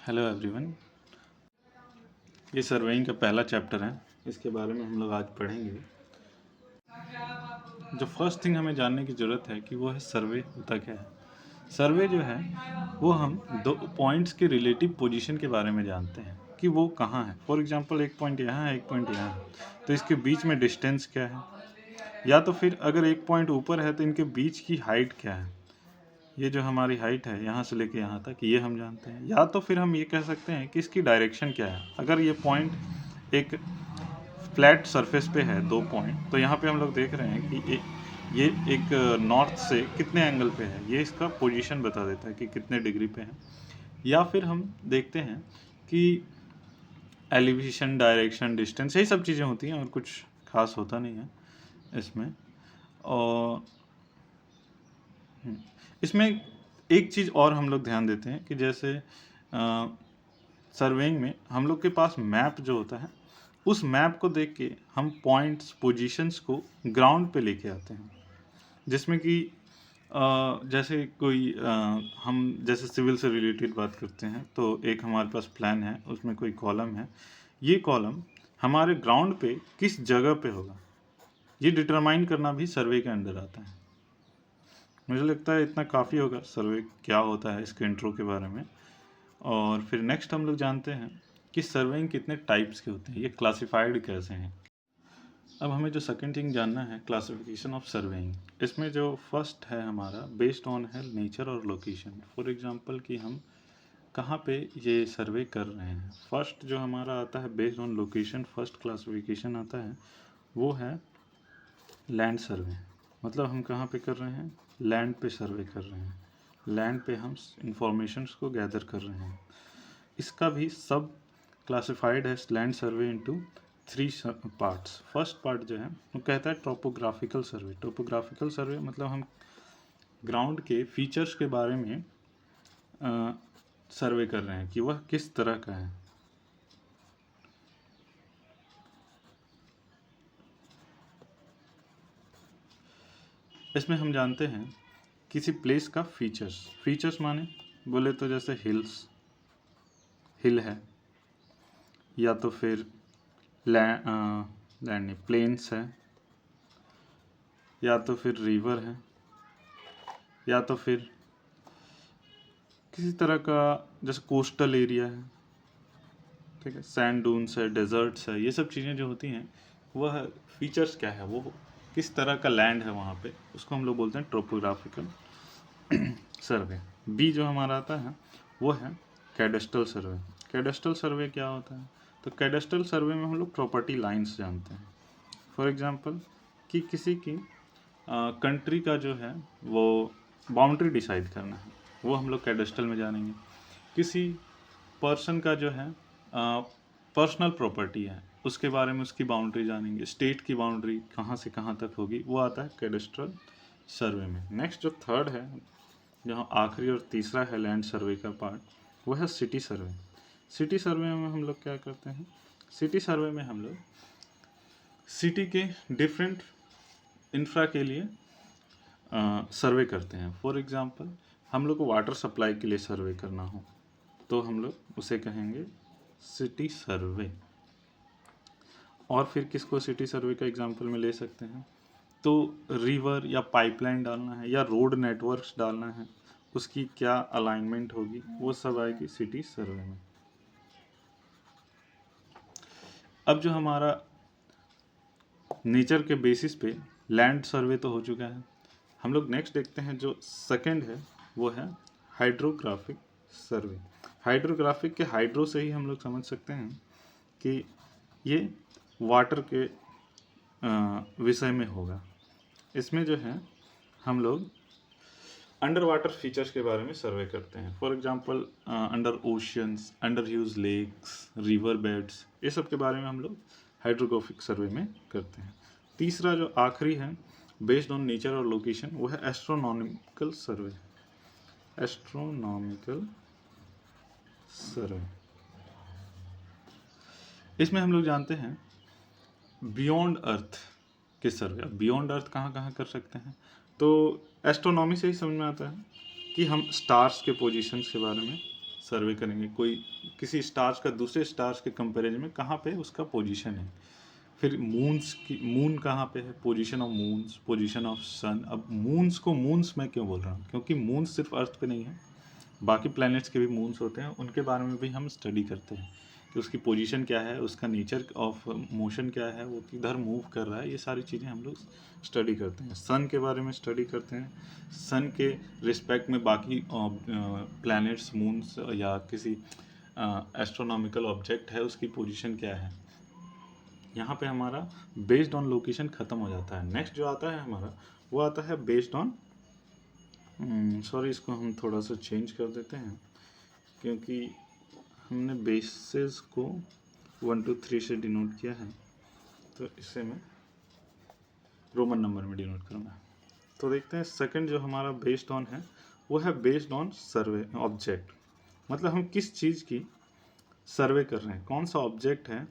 Hello everyone. ये surveying का पहला चैप्टर है, इसके बारे में हम लोग आज पढ़ेंगे। जो फर्स्ट थिंग हमें जानने की ज़रूरत है कि वो है सर्वे होता क्या है। सर्वे जो है वो हम दो पॉइंट्स के रिलेटिव पोजीशन के बारे में जानते हैं कि वो कहाँ है। फॉर एग्जांपल एक पॉइंट यहाँ है, एक पॉइंट यहाँ है, तो इसके बीच में डिस्टेंस क्या है, या तो फिर अगर एक पॉइंट ऊपर है तो इनके बीच की हाइट क्या है। ये जो हमारी हाइट है यहाँ से लेके यहाँ तक, ये हम जानते हैं। या तो फिर हम ये कह सकते हैं कि इसकी डायरेक्शन क्या है। अगर ये पॉइंट एक फ्लैट सरफेस पे है, दो पॉइंट, तो यहाँ पे हम लोग देख रहे हैं कि ये एक नॉर्थ से कितने एंगल पे है, ये इसका पोजीशन बता देता है कि कितने डिग्री पे है। या फिर हम देखते हैं कि एलिवेशन, डायरेक्शन, डिस्टेंस, यही सब चीज़ें होती हैं और कुछ खास होता नहीं है इसमें। और इसमें एक चीज़ और हम लोग ध्यान देते हैं कि जैसे सर्वेइंग में हम लोग के पास मैप जो होता है, उस मैप को देख के हम पॉइंट्स, पोजीशंस को ग्राउंड पे लेके आते हैं। जिसमें कि जैसे कोई हम जैसे सिविल से रिलेटेड बात करते हैं तो एक हमारे पास प्लान है, उसमें कोई कॉलम है। ये कॉलम हमारे ग्राउंड पे किस जगह पे होगा, ये डिटरमाइन करना भी सर्वे के अंदर आता है। मुझे लगता है इतना काफ़ी होगा सर्वे क्या होता है, इसके इंट्रो के बारे में। और फिर नेक्स्ट हम लोग जानते हैं कि सर्वेइंग कितने टाइप्स के होते हैं, ये क्लासिफाइड कैसे हैं। अब हमें जो सेकंड थिंग जानना है, क्लासिफिकेशन ऑफ सर्वेइंग। इसमें जो फर्स्ट है हमारा बेस्ड ऑन है नेचर और लोकेशन। फॉर एग्जांपल कि हम कहाँ पे ये सर्वे कर रहे हैं। फर्स्ट जो हमारा आता है based on location, first classification आता है वो है लैंड सर्वे। मतलब हम कहाँ पे कर रहे हैं, लैंड पे सर्वे कर रहे हैं, लैंड पे हम इंफॉर्मेशंस को गैदर कर रहे हैं। इसका भी सब क्लासिफाइड है land survey into 3 parts. First part जो है वो कहता है टोपोग्राफिकल सर्वे। टोपोग्राफिकल सर्वे मतलब हम ग्राउंड के फीचर्स के बारे में सर्वे कर रहे हैं कि वह किस तरह का है। इसमें हम जानते हैं किसी प्लेस का फीचर्स माने बोले तो जैसे हिल है, या तो फिर लैंड नहीं प्लेन्स है, या तो फिर रिवर है, या तो फिर किसी तरह का जैसे कोस्टल एरिया है, ठीक है, सैंड डून्स है, डेजर्ट्स है। ये सब चीज़ें जो होती हैं वह फीचर्स क्या है, वो किस तरह का लैंड है वहाँ पे, उसको हम लोग बोलते हैं टोपोग्राफिकल सर्वे। बी जो हमारा आता है वो है कैडेस्ट्रल सर्वे। कैडेस्ट्रल सर्वे क्या होता है, तो कैडेस्ट्रल सर्वे में हम लोग प्रॉपर्टी लाइंस जानते हैं। फॉर एग्जांपल कि किसी की कंट्री का जो है वो बाउंड्री डिसाइड करना है, वो हम लोग कैडेस्ट्रल में जानेंगे। किसी पर्सन का जो है पर्सनल प्रॉपर्टी है, उसके बारे में उसकी बाउंड्री जानेंगे। स्टेट की बाउंड्री कहाँ से कहाँ तक होगी, वो आता है कैडेस्ट्रल सर्वे में। नेक्स्ट जो थर्ड है, जहाँ आखिरी और तीसरा है लैंड सर्वे का पार्ट, वो है सिटी सर्वे। सिटी सर्वे में हम लोग क्या करते हैं, सिटी सर्वे में हम लोग सिटी के डिफरेंट इंफ्रा के लिए सर्वे करते हैं। फॉर एग्जांपल हम लोग को वाटर सप्लाई के लिए सर्वे करना हो तो हम लोग उसे कहेंगे सिटी सर्वे। और फिर किसको सिटी सर्वे का एग्जांपल में ले सकते हैं, तो रिवर या पाइपलाइन डालना है या रोड नेटवर्क्स डालना है, उसकी क्या अलाइनमेंट होगी, वो सब आएगी सिटी सर्वे में। अब जो हमारा नेचर के बेसिस पे लैंड सर्वे तो हो चुका है, हम लोग नेक्स्ट देखते हैं जो सेकंड है वो है हाइड्रोग्राफिक सर्वे। हाइड्रोग्राफिक के हाइड्रो से ही हम लोग समझ सकते हैं कि ये वाटर के विषय में होगा। इसमें जो है हम लोग अंडर वाटर फीचर्स के बारे में सर्वे करते हैं। For example under oceans, under huge lakes, river beds, ये सब के बारे में हम लोग हाइड्रोग्राफिक सर्वे में करते हैं। तीसरा जो आखिरी है बेस्ड ऑन नेचर और लोकेशन, वो है एस्ट्रोनॉमिकल सर्वे। एस्ट्रोनॉमिकल सर्वे, इसमें हम लोग जानते हैं बियॉन्ड अर्थ के सर्वे। बियॉन्ड अर्थ कहाँ कहाँ कर सकते हैं, तो एस्ट्रोनॉमी से ही समझ में आता है कि हम स्टार्स के पोजीशंस के बारे में सर्वे करेंगे, कोई किसी स्टार्स का दूसरे स्टार्स के कंपैरिजन में कहाँ पे उसका पोजीशन है। फिर मून कहाँ पे है, position of moons, position of sun. अब मून्स को मून्स मैं क्यों बोल रहा हूँ, क्योंकि मून्स सिर्फ अर्थ पे नहीं है, बाकी प्लैनेट्स के भी मून्स होते हैं, उनके बारे में भी हम स्टडी करते हैं कि उसकी पोजीशन क्या है, उसका नेचर ऑफ मोशन क्या है, वो किधर मूव कर रहा है, ये सारी चीज़ें हम लोग स्टडी करते हैं। सन के बारे में स्टडी करते हैं, सन के रिस्पेक्ट में बाकी प्लैनेट्स, मून्स या किसी एस्ट्रोनॉमिकल ऑब्जेक्ट है उसकी पोजीशन क्या है। यहाँ पे हमारा बेस्ड ऑन लोकेशन ख़त्म हो जाता है। नेक्स्ट जो आता है हमारा, वो आता है बेस्ड ऑन, सॉरी इसको हम थोड़ा सा चेंज कर देते हैं, क्योंकि हमने बेसिस को 1 2 3 से डिनोट किया है, तो इसे मैं रोमन नंबर में डिनोट करूँगा। तो देखते हैं सेकंड जो हमारा बेस्ड ऑन है, वो है बेस्ड ऑन सर्वे ऑब्जेक्ट। मतलब हम किस चीज़ की सर्वे कर रहे हैं, कौन सा ऑब्जेक्ट है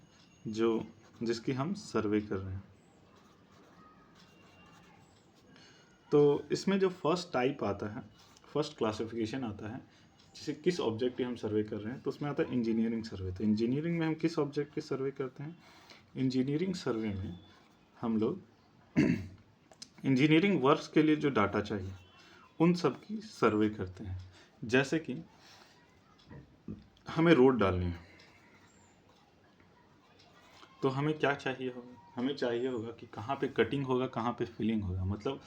जिसकी हम सर्वे कर रहे हैं। तो इसमें जो फर्स्ट टाइप आता है, फर्स्ट क्लासिफिकेशन आता है, जैसे किस ऑब्जेक्ट की हम सर्वे कर रहे हैं, तो उसमें आता है इंजीनियरिंग सर्वे। तो इंजीनियरिंग में हम किस ऑब्जेक्ट की सर्वे करते हैं, इंजीनियरिंग सर्वे में हम लोग इंजीनियरिंग वर्क्स के लिए जो डाटा चाहिए उन सब की सर्वे करते हैं। जैसे कि हमें रोड डालनी है, तो हमें क्या चाहिए होगा, हमें चाहिए होगा कि कहाँ पे कटिंग होगा, कहाँ पे फिलिंग होगा। मतलब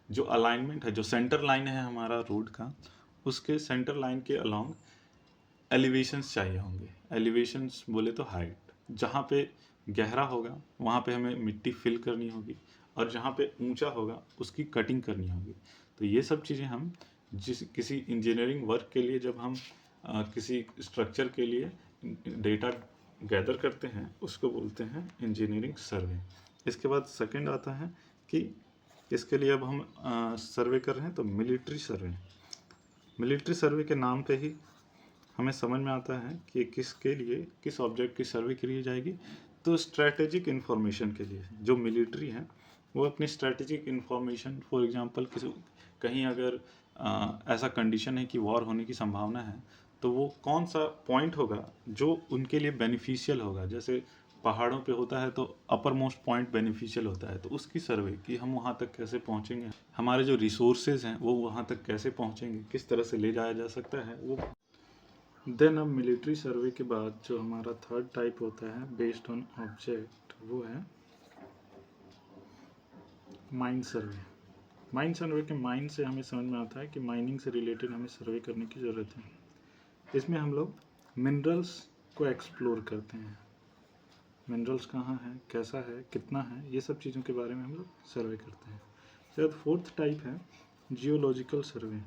जो अलाइनमेंट है, जो सेंटर लाइन है हमारा रोड का, उसके सेंटर लाइन के अलोंग एलिवेशंस चाहिए होंगे। एलिवेशंस बोले तो हाइट, जहाँ पे गहरा होगा वहाँ पे हमें मिट्टी फिल करनी होगी, और जहाँ पे ऊंचा होगा उसकी कटिंग करनी होगी। तो ये सब चीज़ें हम किसी इंजीनियरिंग वर्क के लिए, जब हम किसी स्ट्रक्चर के लिए डेटा गैदर करते हैं, उसको बोलते हैं इंजीनियरिंग सर्वे। इसके बाद सेकंड आता है कि इसके लिए अब हम सर्वे कर रहे हैं, तो मिलिट्री सर्वे। मिलिट्री सर्वे के नाम पे ही हमें समझ में आता है कि किसके लिए, किस ऑब्जेक्ट की सर्वे की जाएगी। तो स्ट्रैटेजिक इन्फॉर्मेशन के लिए जो मिलिट्री है वो अपनी स्ट्रैटेजिक इन्फॉर्मेशन, फॉर एग्जांपल कहीं अगर ऐसा कंडीशन है कि वॉर होने की संभावना है, तो वो कौन सा पॉइंट होगा जो उनके लिए बेनिफिशियल होगा। जैसे पहाड़ों पे होता है तो अपर मोस्ट पॉइंट बेनिफिशियल होता है, तो उसकी सर्वे कि हम वहाँ तक कैसे पहुँचेंगे, हमारे जो रिसोर्सेज हैं वो वहाँ तक कैसे पहुँचेंगे, किस तरह से ले जाया जा सकता है वो। देन अब मिलिट्री सर्वे के बाद जो हमारा थर्ड टाइप होता है बेस्ड ऑन ऑब्जेक्ट, वो है माइन सर्वे। माइन सर्वे के माइन से हमें समझ में आता है कि माइनिंग से रिलेटेड हमें सर्वे करने की ज़रूरत है। इसमें हम लोग मिनरल्स को एक्सप्लोर करते हैं, मिनरल्स कहाँ है, कैसा है, कितना है, ये सब चीज़ों के बारे में हम लोग सर्वे करते हैं। शायद फोर्थ टाइप है जियोलॉजिकल सर्वे।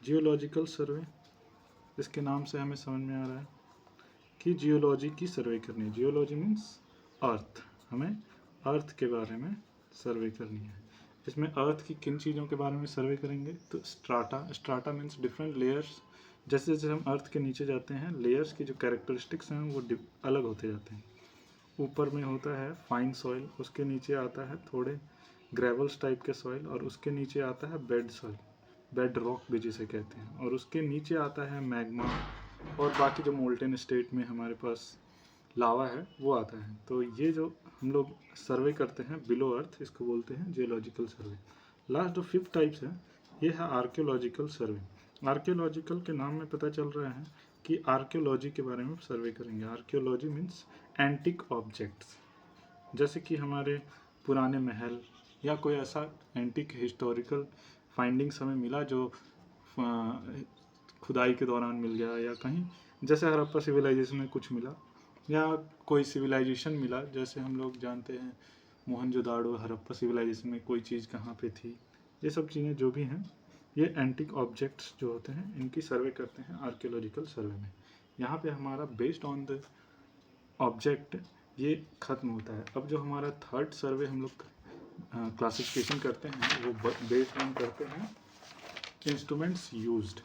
जियोलॉजिकल सर्वे, इसके नाम से हमें समझ में आ रहा है कि जियोलॉजी की सर्वे करनी है। जियोलॉजी मीन्स अर्थ, हमें अर्थ के बारे में सर्वे करनी है। इसमें अर्थ की किन चीज़ों के बारे में सर्वे करेंगे, तो स्ट्राटा मीन्स डिफरेंट लेयर्स। जैसे जैसे हम अर्थ के नीचे जाते हैं, लेयर्स की जो कैरेक्टरिस्टिक्स हैं वो अलग होते जाते हैं। ऊपर में होता है फाइन सॉइल, उसके नीचे आता है थोड़े ग्रेवल्स टाइप के सॉइल, और उसके नीचे आता है बेड सॉइल, बेड रॉक भी जिसे कहते हैं, और उसके नीचे आता है मैग्मा, और बाकी जो मोल्टेन स्टेट में हमारे पास लावा है वो आता है। तो ये जो हम लोग सर्वे करते हैं बिलो अर्थ, इसको बोलते हैं जियोलॉजिकल सर्वे। लास्ट जो फिफ्थ टाइप्स है, ये है आर्कियोलॉजिकल सर्वे। आर्कियोलॉजिकल के नाम में पता चल रहा है कि आर्कियोलॉजी के बारे में सर्वे करेंगे। आर्कियोलॉजी मीन्स एंटिक ऑब्जेक्ट्स, जैसे कि हमारे पुराने महल या कोई ऐसा एंटिक हिस्टोरिकल फाइंडिंग्स हमें मिला जो खुदाई के दौरान मिल गया, या कहीं जैसे हड़प्पा सिविलाइजेशन में कुछ मिला, या कोई सिविलाइजेशन मिला, जैसे हम लोग जानते हैं मोहनजोदाड़ो, हड़प्पा सिविलाइजेशन में कोई चीज़ कहाँ पे थी। ये सब चीज़ें जो भी हैं, ये एंटिक ऑब्जेक्ट्स जो होते हैं इनकी सर्वे करते हैं आर्कियोलॉजिकल सर्वे में। यहाँ पे हमारा बेस्ड ऑन द ऑब्जेक्ट ये ख़त्म होता है। अब जो हमारा थर्ड सर्वे हम लोग क्लासिफिकेशन करते हैं, वो बेस्ड ऑन करते हैं इंस्ट्रूमेंट्स यूज्ड।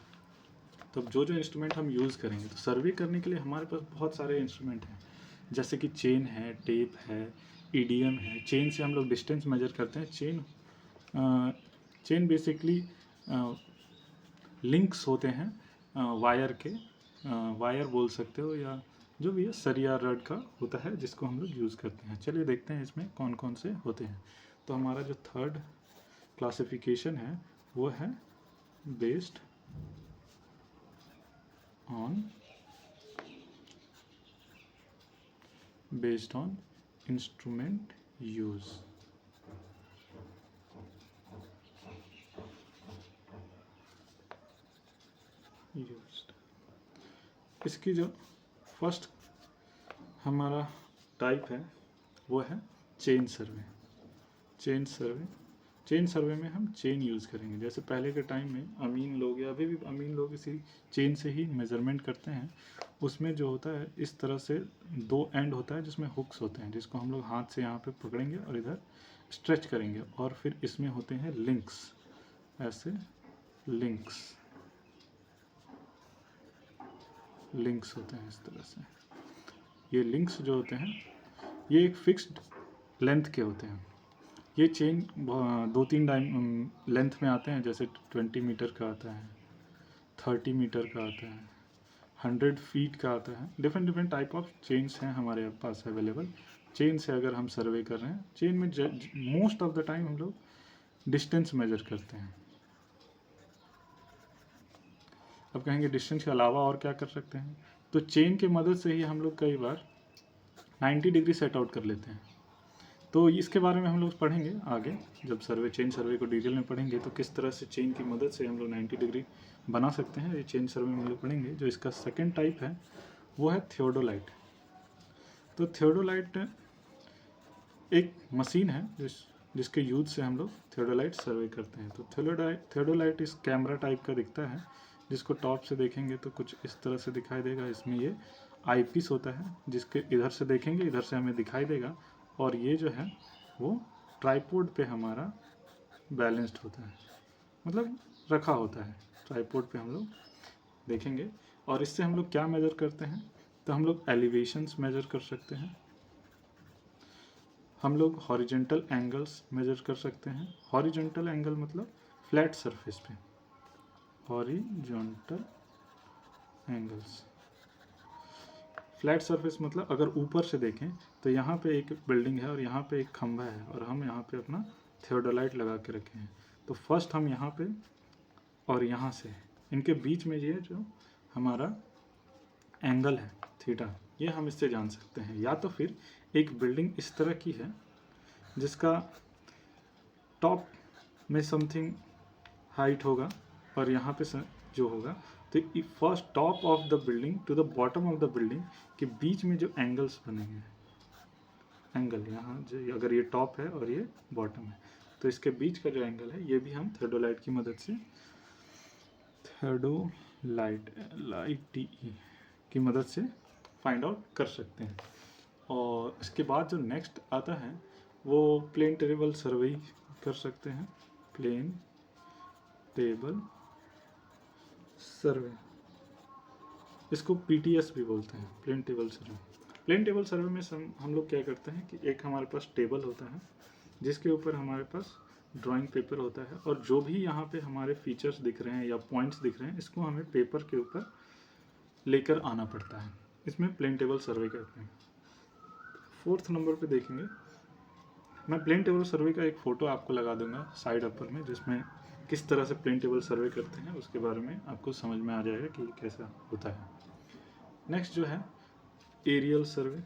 तो जो इंस्ट्रूमेंट हम यूज़ करेंगे, तो सर्वे करने के लिए हमारे पास बहुत सारे इंस्ट्रूमेंट हैं, जैसे कि चेन है, टेप है, ईडीएम है। चेन से हम लोग डिस्टेंस मेजर करते हैं। चेन बेसिकली लिंक्स होते हैं वायर के, वायर बोल सकते हो या जो भी है सरिया रड का होता है जिसको हम लोग यूज़ करते हैं। चलिए देखते हैं इसमें कौन कौन से होते हैं। तो हमारा जो थर्ड क्लासिफिकेशन है वो है बेस्ड ऑन इंस्ट्रूमेंट यूज़। इसकी जो फर्स्ट हमारा टाइप है वो है चेन सर्वे। चेन सर्वे में हम चेन यूज़ करेंगे। जैसे पहले के टाइम में अमीन लोग या अभी भी अमीन लोग इसी चेन से ही मेज़रमेंट करते हैं। उसमें जो होता है इस तरह से 2 एंड होता है जिसमें हुक्स होते हैं, जिसको हम लोग हाथ से यहाँ पे पकड़ेंगे और इधर स्ट्रेच करेंगे, और फिर इसमें होते हैं लिंक्स, ऐसे लिंक्स होते हैं इस तरह से। ये लिंक्स जो होते हैं ये एक फिक्स्ड लेंथ के होते हैं। ये चेन 2-3 लेंथ में आते हैं, जैसे 20 मीटर का आता है, 30 मीटर का आता है, 100 फीट का आता है। डिफरेंट टाइप ऑफ चेन्स हैं हमारे पास अवेलेबल। चेन से अगर हम सर्वे कर रहे हैं, चेन में मोस्ट ऑफ द टाइम हम लोग डिस्टेंस मेजर करते हैं। अब कहेंगे डिस्टेंस के अलावा और क्या कर सकते हैं, तो चेन की मदद से ही हम लोग कई बार 90 डिग्री सेट आउट कर लेते हैं। तो इसके बारे में हम लोग पढ़ेंगे आगे, जब चेन सर्वे को डिटेल में पढ़ेंगे तो किस तरह से चेन की मदद से हम लोग 90 डिग्री बना सकते हैं, ये चेन सर्वे में हम लोग पढ़ेंगे। जो इसका सेकंड टाइप है वो है थियोडोलाइट। तो थियोडोलाइट एक मशीन है जिसके यूज से हम लोग थियोडोलाइट सर्वे करते हैं। तो थियोडोलाइट इस कैमरा टाइप का दिखता है, जिसको टॉप से देखेंगे तो कुछ इस तरह से दिखाई देगा। इसमें ये आई पीस होता है, जिसके इधर से देखेंगे इधर से हमें दिखाई देगा, और ये जो है वो ट्राइपॉड पे हमारा बैलेंस्ड होता है, मतलब रखा होता है ट्राइपॉड पे हम लोग देखेंगे। और इससे हम लोग क्या मेज़र करते हैं, तो हम लोग एलिवेशंस मेज़र कर सकते हैं, हम लोग हॉरिजेंटल एंगल्स मेज़र कर सकते हैं। हॉरिजेंटल एंगल मतलब फ्लैट सरफेस पे, हॉरिजॉन्टल एंगल्स। फ्लैट सरफेस मतलब अगर ऊपर से देखें तो यहाँ पे एक बिल्डिंग है और यहाँ पे एक खंभा है और हम यहाँ पे अपना थियोडोलाइट लगा के रखे हैं। तो फर्स्ट हम यहाँ पे और यहाँ से इनके बीच में ये जो हमारा एंगल है थीटा, ये हम इससे जान सकते हैं। या तो फिर एक बिल्डिंग इस तरह की है जिसका टॉप में समथिंग हाइट होगा और यहाँ पे जो होगा, तो first top of the building to the bottom of the building के बीच में जो एंगल्स बनेंगे, एंगल यहाँ जो अगर ये टॉप है और ये बॉटम है तो इसके बीच का जो एंगल है ये भी हम थियोडोलाइट की मदद से, थियोडोलाइट की मदद से फाइंड आउट कर सकते हैं। और इसके बाद जो नेक्स्ट आता है वो प्लेन टेबल सर्वे कर सकते हैं। प्लेन टेबल सर्वे, इसको पीटीएस भी बोलते हैं, plane table survey. Plane table survey में हम लोग क्या करते हैं कि एक हमारे पास टेबल होता है जिसके ऊपर हमारे पास ड्राइंग पेपर होता है, और जो भी यहाँ पे हमारे फीचर्स दिख रहे हैं या पॉइंट्स दिख रहे हैं इसको हमें पेपर के ऊपर लेकर आना पड़ता है। इसमें प्लेन टेबल सर्वे करते हैं। 4th नंबर पे देखेंगे, मैं प्लेन टेबल सर्वे का एक फ़ोटो आपको लगा दूंगा साइड अपर में, जिसमें किस तरह से प्लेन टेबल सर्वे करते हैं उसके बारे में आपको समझ में आ जाएगा कि कैसा होता है। नेक्स्ट जो है एरियल सर्वे।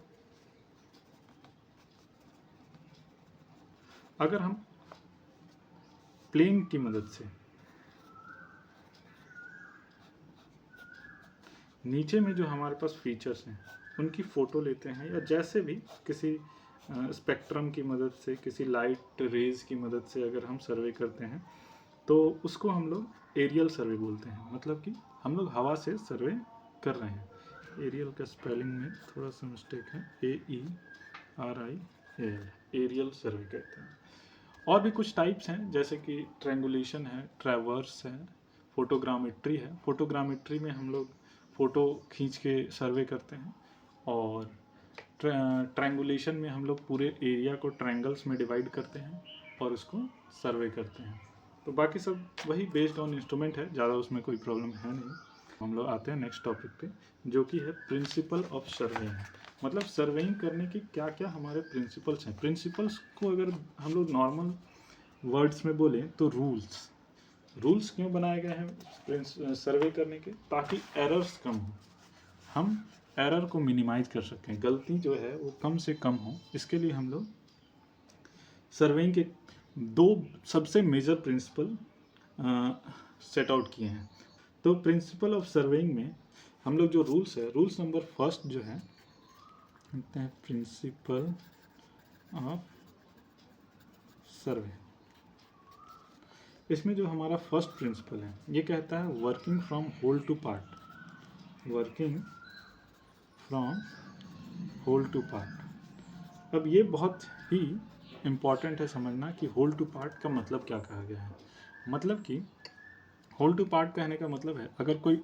अगर हम प्लेन की मदद से नीचे में जो हमारे पास फीचर्स हैं उनकी फ़ोटो लेते हैं, या जैसे भी किसी स्पेक्ट्रम की मदद से, किसी लाइट रेज की मदद से अगर हम सर्वे करते हैं तो उसको हम लोग एरियल सर्वे बोलते हैं। मतलब कि हम लोग हवा से सर्वे कर रहे हैं। एरियल का स्पेलिंग में थोड़ा सा मिस्टेक है, AERIAL, एरियल सर्वे कहते हैं। और भी कुछ टाइप्स हैं जैसे कि ट्रैंगुलेशन है, ट्रैवर्स है, फोटोग्रामेट्री है। फोटोग्रामेट्री में हम लोग फ़ोटो खींच के सर्वे करते हैं, और ट्रैंगुलेशन में हम लोग पूरे एरिया को ट्रायंगल्स में डिवाइड करते हैं और उसको सर्वे करते हैं। तो बाकी सब वही बेस्ड ऑन इंस्ट्रूमेंट है, ज़्यादा उसमें कोई प्रॉब्लम है नहीं। हम लोग आते हैं नेक्स्ट टॉपिक पे, जो कि है प्रिंसिपल ऑफ सर्वेइंग। मतलब सर्वेइंग करने की क्या क्या हमारे प्रिंसिपल्स हैं। प्रिंसिपल्स को अगर हम लोग नॉर्मल वर्ड्स में बोलें तो रूल्स क्यों बनाए गए हैं सर्वे करने के, ताकि एरर्स कम हो, हम एरर को मिनिमाइज कर सकें, गलती जो है वो कम से कम हो। इसके लिए हम लोग सर्वेइंग के दो सबसे मेजर प्रिंसिपल सेट आउट किए हैं। तो प्रिंसिपल ऑफ सर्वेइंग में हम लोग जो रूल्स है, रूल्स नंबर फर्स्ट जो है कहते हैं प्रिंसिपल ऑफ सर्वे। इसमें जो हमारा फर्स्ट प्रिंसिपल है ये कहता है working from whole to part, working from whole to part. अब ये बहुत ही इम्पॉर्टेंट है समझना कि होल टू पार्ट का मतलब क्या कहा गया है। मतलब कि होल टू पार्ट कहने का मतलब है, अगर कोई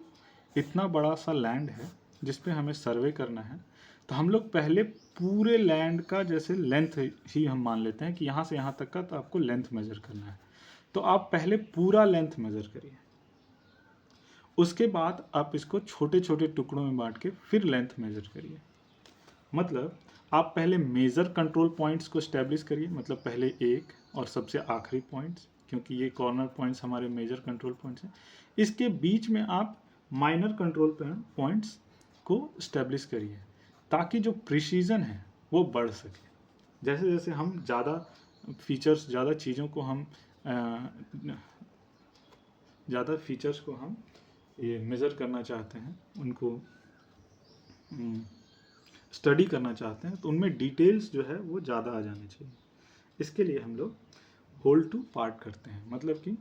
इतना बड़ा सा लैंड है जिस पे हमें सर्वे करना है, तो हम लोग पहले पूरे लैंड का जैसे लेंथ ही हम मान लेते हैं कि यहाँ से यहाँ तक का तो आपको लेंथ मेजर करना है, तो आप पहले पूरा लेंथ मेजर करिए। उसके बाद आप इसको छोटे छोटे टुकड़ों में बांट के फिर लेंथ मेजर करिए। मतलब आप पहले मेजर कंट्रोल पॉइंट्स को स्टैब्लिश करिए, मतलब पहले एक और सबसे आखिरी पॉइंट्स, क्योंकि ये कॉर्नर पॉइंट्स हमारे मेजर कंट्रोल पॉइंट्स हैं। इसके बीच में आप माइनर कंट्रोल पॉइंट्स को स्टैब्लिश करिए, ताकि जो प्रिसीजन है वो बढ़ सके। जैसे जैसे हम ज़्यादा फीचर्स, ज़्यादा चीज़ों को हम ज़्यादा फीचर्स को हम ये मेज़र करना चाहते हैं, उनको स्टडी करना चाहते हैं, तो उनमें डिटेल्स जो है वो ज़्यादा आ जानी चाहिए। इसके लिए हम लोग होल टू पार्ट करते हैं। मतलब कि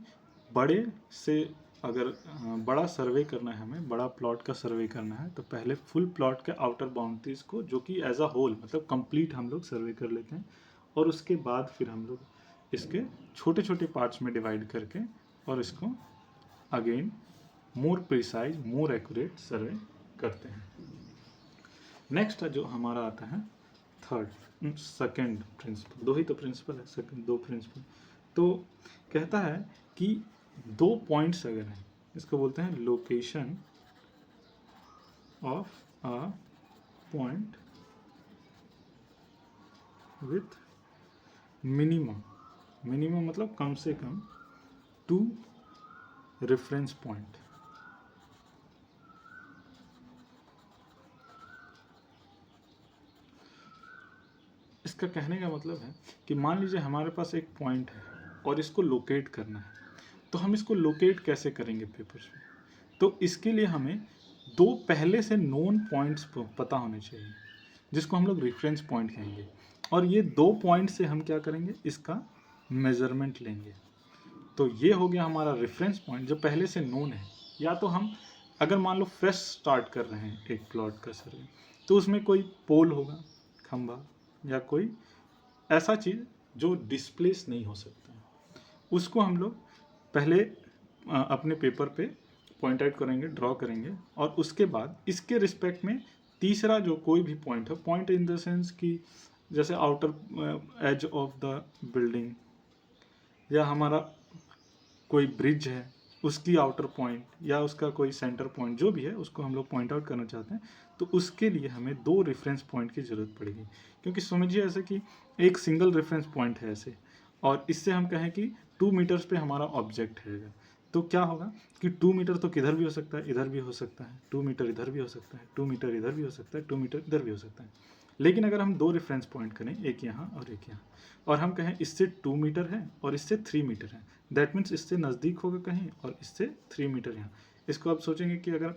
बड़े से अगर बड़ा सर्वे करना है, हमें बड़ा प्लॉट का सर्वे करना है, तो पहले फुल प्लॉट के आउटर बाउंड्रीज को, जो कि एज अ होल मतलब कंप्लीट हम लोग सर्वे कर लेते हैं, और उसके बाद फिर हम लोग इसके छोटे छोटे पार्ट्स में डिवाइड करके और इसको again more precise, more accurate survey करते हैं। नेक्स्ट जो हमारा आता है सेकंड प्रिंसिपल। दो ही तो प्रिंसिपल है, सेकंड दो प्रिंसिपल। तो कहता है कि दो पॉइंट्स अगर हैं, इसको बोलते हैं location of a point with minimum मतलब कम से कम 2 रेफरेंस पॉइंट। इसका कहने का मतलब है कि मान लीजिए हमारे पास एक पॉइंट है और इसको लोकेट करना है, तो हम इसको लोकेट कैसे करेंगे पेपर्स में? तो इसके लिए हमें दो पहले से नोन पॉइंट्स पता होने चाहिए, जिसको हम लोग रेफरेंस पॉइंट कहेंगे, और ये दो पॉइंट से हम क्या करेंगे, इसका मेजरमेंट लेंगे। तो ये हो गया हमारा रेफरेंस पॉइंट जो पहले से नोन है। या तो हम अगर मान लो फ्रेश स्टार्ट कर रहे हैं एक प्लॉट का सर्वे, तो उसमें कोई पोल होगा, खंबा, या कोई ऐसा चीज़ जो डिस्प्लेस नहीं हो सकता है, उसको हम लोग पहले अपने पेपर पे पॉइंट आउट करेंगे, ड्रॉ करेंगे, और उसके बाद इसके रिस्पेक्ट में तीसरा जो कोई भी पॉइंट है, पॉइंट इन द सेंस कि जैसे outer as of the building, या हमारा कोई ब्रिज है उसकी आउटर पॉइंट, या उसका कोई सेंटर पॉइंट, जो भी है उसको हम लोग पॉइंट आउट करना चाहते हैं, तो उसके लिए हमें दो रेफरेंस पॉइंट की ज़रूरत पड़ेगी। क्योंकि समझिए ऐसे कि एक सिंगल रेफरेंस पॉइंट है ऐसे, और इससे हम कहें कि 2 मीटर्स पे हमारा ऑब्जेक्ट है, तो क्या होगा कि 2 मीटर तो किधर भी हो सकता है, इधर भी हो सकता है, 2 मीटर इधर भी हो सकता है, 2 मीटर इधर भी हो सकता है, 2 मीटर इधर भी हो सकता है। लेकिन अगर हम दो रेफरेंस पॉइंट करें, एक यहाँ और एक यहाँ, और हम कहें इससे 2 मीटर है और इससे 3 मीटर है, दैट मीन्स इससे नज़दीक होगा कहीं और इससे 3 मीटर यहाँ। इसको आप सोचेंगे कि अगर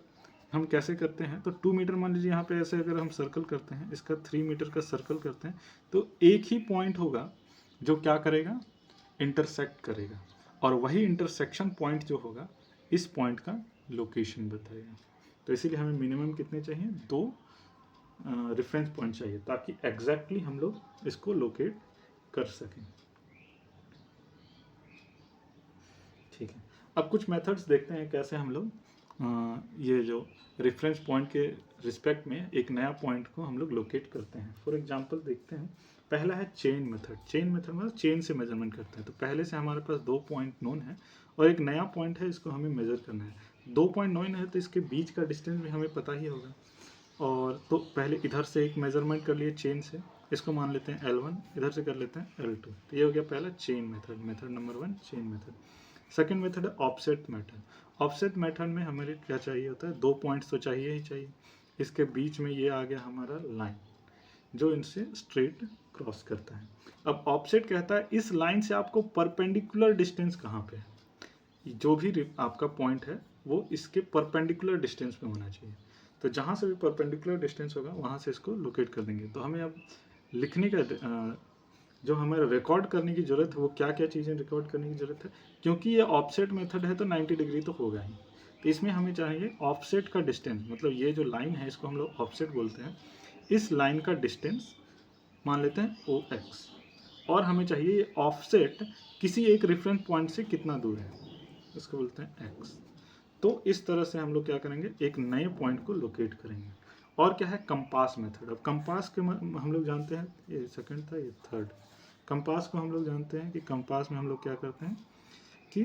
हम कैसे करते हैं, तो 2 मीटर मान लीजिए यहाँ पे ऐसे अगर हम सर्कल करते हैं, इसका 3 मीटर का सर्कल करते हैं, तो एक ही पॉइंट होगा जो क्या करेगा, इंटरसेक्ट करेगा, और वही इंटरसेक्शन पॉइंट जो होगा इस पॉइंट का लोकेशन बताएगा। तो इसीलिए हमें मिनिमम कितने चाहिए, 2 रेफरेंस पॉइंट चाहिए, ताकि एग्जैक्टली हम लोग इसको लोकेट कर सकें। ठीक है, अब कुछ मेथड्स देखते हैं कैसे हम लोग ये जो रेफरेंस पॉइंट के रिस्पेक्ट में एक नया पॉइंट को हम लोग लोकेट करते हैं। फॉर एग्जांपल देखते हैं, पहला है चेन मेथड। चेन मेथड मतलब चेन से मेजरमेंट करते हैं। तो पहले से हमारे पास 2 पॉइंट नोन है और एक नया पॉइंट है, इसको हमें मेजर करना है। 2.9 है तो इसके बीच का डिस्टेंस भी हमें पता ही होगा। और तो पहले इधर से एक मेजरमेंट कर लिए चेन से, इसको मान लेते हैं L1, इधर से कर लेते हैं L2। तो ये हो गया पहला chain method, method number 1 chain method. Second method है ऑफसेट मेथड। ऑफसेट मेथड में हमें क्या चाहिए होता है, 2 पॉइंट्स तो चाहिए ही चाहिए। इसके बीच में ये आ गया हमारा लाइन जो इनसे स्ट्रेट क्रॉस करता है। अब ऑफसेट कहता है इस लाइन से आपको परपेंडिकुलर डिस्टेंस कहाँ पे है, जो भी आपका पॉइंट है वो इसके परपेंडिकुलर डिस्टेंस पे होना चाहिए। तो जहाँ से भी परपेंडिकुलर डिस्टेंस होगा वहाँ से इसको लोकेट कर देंगे। तो हमें अब लिखने का जो हमें रिकॉर्ड करने की ज़रूरत है वो क्या क्या चीज़ें रिकॉर्ड करने की ज़रूरत है, क्योंकि ये ऑफसेट मेथड है तो 90 डिग्री तो होगा ही। तो इसमें हमें चाहिए ऑफसेट का डिस्टेंस, मतलब ये जो लाइन है इसको हम लोग ऑफसेट बोलते हैं। इस लाइन का डिस्टेंस मान लेते हैं OX, और हमें चाहिए ऑफसेट किसी एक रेफरेंस पॉइंट से कितना दूर है, इसको बोलते हैं X। तो इस तरह से हम लोग क्या करेंगे, एक नए पॉइंट को लोकेट करेंगे। और क्या है कंपास मेथड। अब कंपास के हम लोग जानते हैं, ये सेकंड था ये थर्ड। कंपास को हम लोग जानते हैं कि कंपास में हम लोग क्या करते हैं कि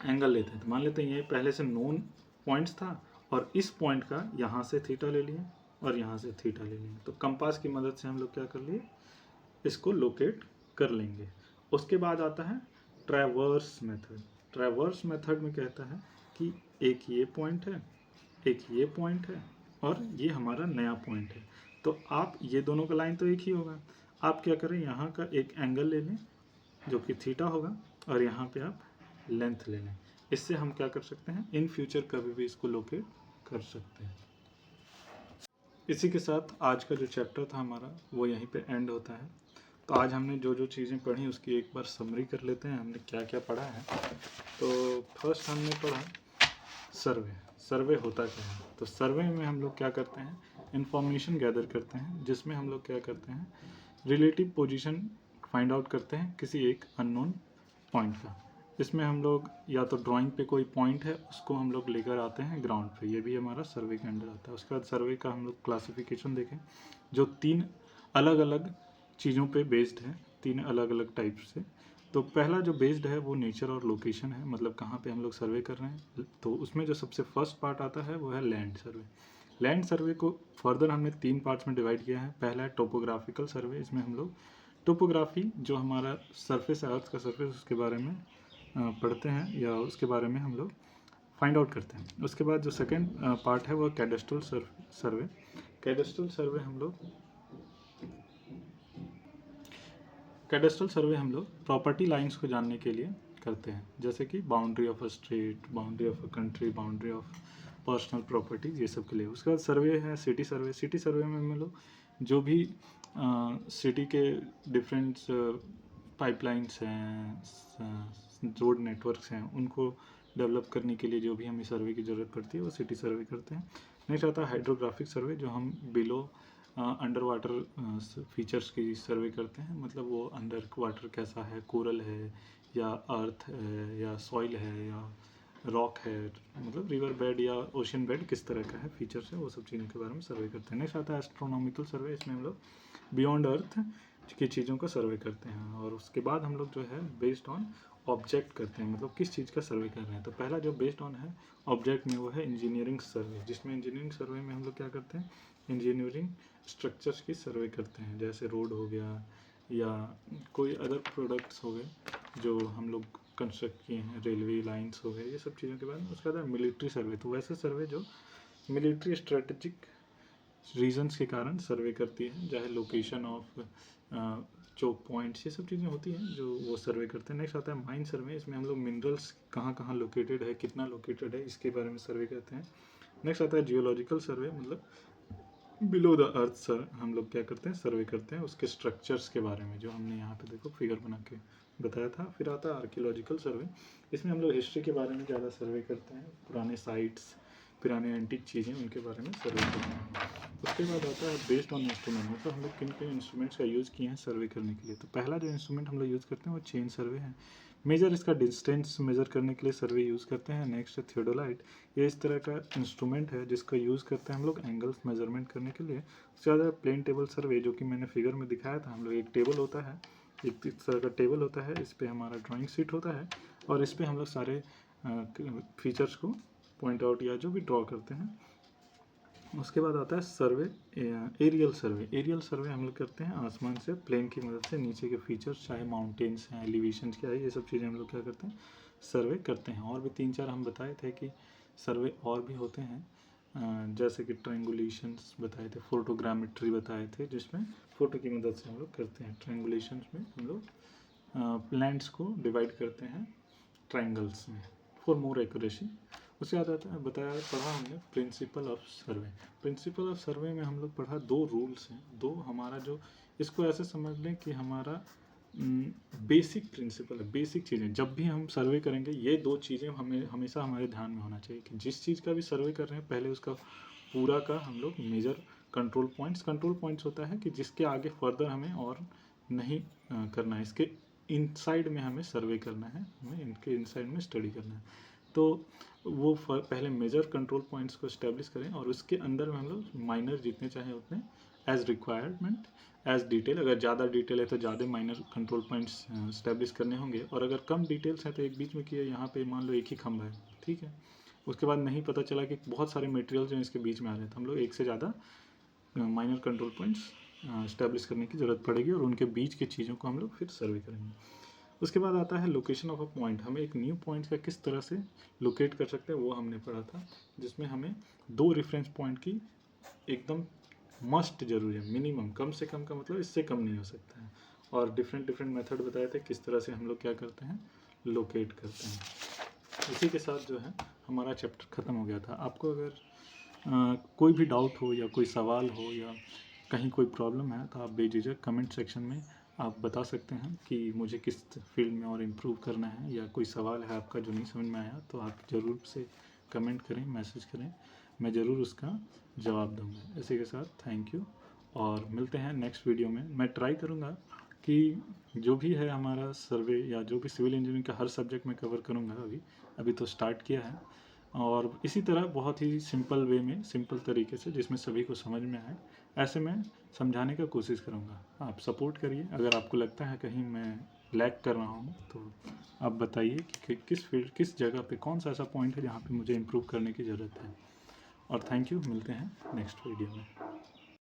एंगल लेते हैं। तो मान लेते हैं ये पहले से नोन पॉइंट्स था और इस पॉइंट का यहाँ से थीटा ले लिए और यहाँ से थीटा ले लिए। तो कंपास की मदद से हम लोग क्या कर लिए, इसको लोकेट कर लेंगे। उसके बाद आता है ट्रैवर्स मेथड। ट्रैवर्स मेथड में कहता है कि एक ये पॉइंट है, एक ये पॉइंट है और ये हमारा नया पॉइंट है। तो आप ये दोनों का लाइन तो एक ही होगा, आप क्या करें यहाँ का एक एंगल ले लें जो कि थीटा होगा और यहाँ पे आप लेंथ ले लें। इससे हम क्या कर सकते हैं, इन फ्यूचर कभी भी इसको लोकेट कर सकते हैं। इसी के साथ आज का जो चैप्टर था हमारा वो यहीं पे एंड होता है। तो आज हमने जो जो चीज़ें पढ़ी उसकी एक बार समरी कर लेते हैं, हमने क्या क्या पढ़ा है। तो फर्स्ट हमने पढ़ा सर्वे। सर्वे होता क्या है, तो सर्वे में हम लोग क्या करते हैं, इंफॉर्मेशन गैदर करते हैं, जिसमें हम लोग क्या करते हैं, रिलेटिव पोजीशन फाइंड आउट करते हैं किसी एक अननोन पॉइंट का। इसमें हम लोग या तो ड्राइंग पे कोई पॉइंट है उसको हम लोग लेकर आते हैं ग्राउंड पे, ये भी हमारा सर्वे के अंडर आता है। उसके बाद सर्वे का हम लोग क्लासिफिकेशन देखें जो 3 अलग अलग चीज़ों पे बेस्ड है, 3 अलग अलग टाइप से। तो पहला जो बेस्ड है वो नेचर और लोकेशन है, मतलब कहाँ पे हम लोग सर्वे कर रहे हैं। तो उसमें जो सबसे फर्स्ट पार्ट आता है वो है लैंड सर्वे। लैंड सर्वे को फर्दर हमने 3 पार्ट्स में डिवाइड किया है। पहला है टोपोग्राफिकल सर्वे, इसमें हम लोग टोपोग्राफी जो हमारा सरफेस है, अर्थ का सरफेस, उसके बारे में पढ़ते हैं या उसके बारे में हम लोग फाइंड आउट करते हैं। उसके बाद जो सेकंड पार्ट है वो कैडेस्ट्रल सर्वे। कैडेस्ट्रल सर्वे हम लोग प्रॉपर्टी लाइंस को जानने के लिए करते हैं, जैसे कि boundary of a state, boundary of a country, boundary of personal properties, ये सब के लिए। उसके बाद सर्वे है सिटी सर्वे। सिटी सर्वे में हम लोग जो भी सिटी के डिफरेंट पाइपलाइंस हैं, रोड नेटवर्क्स हैं, उनको डेवलप करने के लिए जो भी हमें सर्वे की ज़रूरत पड़ती है वो सिटी सर्वे करते हैं। नेक्स्ट आता है हाइड्रोग्राफिक सर्वे, जो हम बिलो अंडर वाटर फीचर्स की सर्वे करते हैं, मतलब वो अंडर वाटर कैसा है, कोरल है या अर्थ है या सॉइल है या रॉक है, मतलब रिवर बेड या ओशन बेड किस तरह का है, फीचर्स है, वो सब चीज़ों के बारे में सर्वे करते हैं। नेक्स्ट आता है एस्ट्रोनॉमिकल सर्वे। इसमें हम लोग बियॉन्ड अर्थ की चीज़ों का सर्वे करते हैं। और उसके बाद हम लोग जो है बेस्ड ऑन ऑब्जेक्ट करते हैं, मतलब किस चीज़ का सर्वे कर रहे हैं। तो पहला जो बेस्ड ऑन है ऑब्जेक्ट में वो है इंजीनियरिंग सर्वे, जिसमें इंजीनियरिंग सर्वे में हम लोग क्या करते हैं, इंजीनियरिंग स्ट्रक्चर्स की सर्वे करते हैं, जैसे रोड हो गया या कोई अदर प्रोडक्ट्स हो गए जो हम लोग कंस्ट्रक्ट किए हैं, रेलवे लाइंस हो गए, ये सब चीज़ों के बारे में। उसके बाद मिलिट्री सर्वे, तो वैसे सर्वे जो मिलिट्री स्ट्रेटेजिक रीजंस के कारण सर्वे करती है, चाहे लोकेशन ऑफ चोक पॉइंट्स, ये सब चीज़ें होती हैं जो वो सर्वे करते हैं। नेक्स्ट आता है माइन सर्वे। इसमें हम लोग मिनरल्स कहाँ कहाँ लोकेटेड है, कितना लोकेटेड है, इसके बारे में सर्वे करते हैं। नेक्स्ट आता है जियोलॉजिकल सर्वे, मतलब बिलो द अर्थ सर हम लोग क्या करते हैं, सर्वे करते हैं उसके स्ट्रक्चर्स के बारे में, जो हमने यहाँ पे देखो फिगर बना के बताया था। फिर आता है आर्कियोलॉजिकल सर्वे। इसमें हम लोग हिस्ट्री के बारे में ज़्यादा सर्वे करते हैं, पुराने साइट्स, पुराने एंटीक चीज़ें, उनके बारे में सर्वे करते हैं। उसके बाद आता है बेस्ड ऑन इंस्ट्रूमेंट, मतलब हम लोग किन किन इंस्ट्रूमेंट्स का यूज़ किए हैं सर्वे करने के लिए। तो पहला जो इंस्ट्रूमेंट हम लोग यूज़ करते हैं वो चेन सर्वे है। मेजर इसका डिस्टेंस मेज़र करने के लिए सर्वे यूज़ करते हैं। नेक्स्ट है थियोडोलाइट, ये इस तरह का इंस्ट्रूमेंट है जिसका यूज़ करते हैं हम लोग एंगल्स मेजरमेंट करने के लिए। उसके बाद प्लेन टेबल सर्वे, जो कि मैंने फिगर में दिखाया था। हम लोग एक टेबल होता है, एक इस तरह का टेबल होता है, इस पर हमारा ड्राइंग शीट होता है और इस पर हम लोग सारे फीचर्स को पॉइंट आउट या जो भी ड्रॉ करते हैं। उसके बाद आता है सर्वे, एरियल सर्वे। एरियल सर्वे हम लोग करते हैं आसमान से प्लेन की मदद से नीचे के फीचर्स, चाहे माउंटेन्स हैं, एलिवेशन क्या है, ये सब चीज़ें हम लोग क्या करते हैं, सर्वे करते हैं। और भी 3-4 हम बताए थे कि सर्वे और भी होते हैं, जैसे कि ट्रायंगुलेशंस बताए थे, फोटोग्रामेट्री बताए थे, जिसमें फ़ोटो की मदद से हम लोग करते हैं। ट्रायंगुलेशंस में हम लोग लैंड्स को डिवाइड करते हैं ट्रायंगल्स में फॉर मोर एक्यूरेसी। उसके बाद आता है पढ़ा हमने principle of survey. Principle of सर्वे में हम लोग पढ़ा 2 रूल्स हैं, 2 हमारा जो, इसको ऐसे समझ लें कि हमारा बेसिक प्रिंसिपल है, बेसिक चीज़ें। जब भी हम सर्वे करेंगे ये 2 चीज़ें हमें हमेशा हमारे ध्यान में होना चाहिए कि जिस चीज़ का भी सर्वे कर रहे हैं पहले उसका पूरा का हम लोग मेजर कंट्रोल पॉइंट्स होता है कि जिसके आगे फर्दर हमें और नहीं करना है, इसके इनसाइड में हमें सर्वे करना है, हमें इनके इनसाइड में स्टडी करना है। तो वो पहले मेजर कंट्रोल पॉइंट्स को इस्टेब्लिश करें और उसके अंदर में हम लोग माइनर जितने चाहें उतने एज रिक्वायरमेंट, एज डिटेल, अगर ज़्यादा डिटेल है तो ज़्यादा माइनर कंट्रोल पॉइंट्स इस्टेब्लिश करने होंगे, और अगर कम डिटेल्स हैं तो एक बीच में किया, यहाँ पे मान लो एक ही खंभा है, ठीक है, उसके बाद नहीं पता चला कि बहुत सारे मटेरियल जो इसके बीच में आ रहे हैं, तो हम लोग एक से ज़्यादा माइनर कंट्रोल पॉइंट्स इस्टेब्लिश करने की ज़रूरत पड़ेगी और उनके बीच की चीज़ों को हम लोग फिर सर्वे करेंगे। उसके बाद आता है लोकेशन ऑफ अ पॉइंट। हमें एक न्यू पॉइंट का किस तरह से लोकेट कर सकते हैं वो हमने पढ़ा था, जिसमें हमें 2 रेफरेंस पॉइंट की एकदम मस्ट जरूरी है, मिनिमम, कम से कम का मतलब इससे कम नहीं हो सकता है। और डिफरेंट मेथड बताए थे किस तरह से हम लोग क्या करते हैं, लोकेट करते हैं। इसी के साथ जो है हमारा चैप्टर ख़त्म हो गया था। आपको अगर कोई भी डाउट हो या कोई सवाल हो या कहीं कोई प्रॉब्लम है तो आप बेझिझक कमेंट सेक्शन में आप बता सकते हैं कि मुझे किस फील्ड में और इम्प्रूव करना है, या कोई सवाल है आपका जो नहीं समझ में आया तो आप ज़रूर से कमेंट करें, मैसेज करें, मैं ज़रूर उसका जवाब दूंगा। इसी के साथ थैंक यू और मिलते हैं नेक्स्ट वीडियो में। मैं ट्राई करूँगा कि जो भी है हमारा सर्वे या जो भी सिविल इंजीनियरिंग का हर सब्जेक्ट में कवर करूँगा। अभी तो स्टार्ट किया है, और इसी तरह बहुत ही सिंपल वे में, सिंपल तरीके से जिसमें सभी को समझ में आए, ऐसे मैं समझाने का कोशिश करूँगा। आप सपोर्ट करिए। अगर आपको लगता है कहीं मैं लैग कर रहा हूँ तो आप बताइए कि किस फील्ड, किस जगह पे, कौन सा ऐसा पॉइंट है जहाँ पे मुझे इम्प्रूव करने की ज़रूरत है। और थैंक यू, मिलते हैं नेक्स्ट वीडियो में।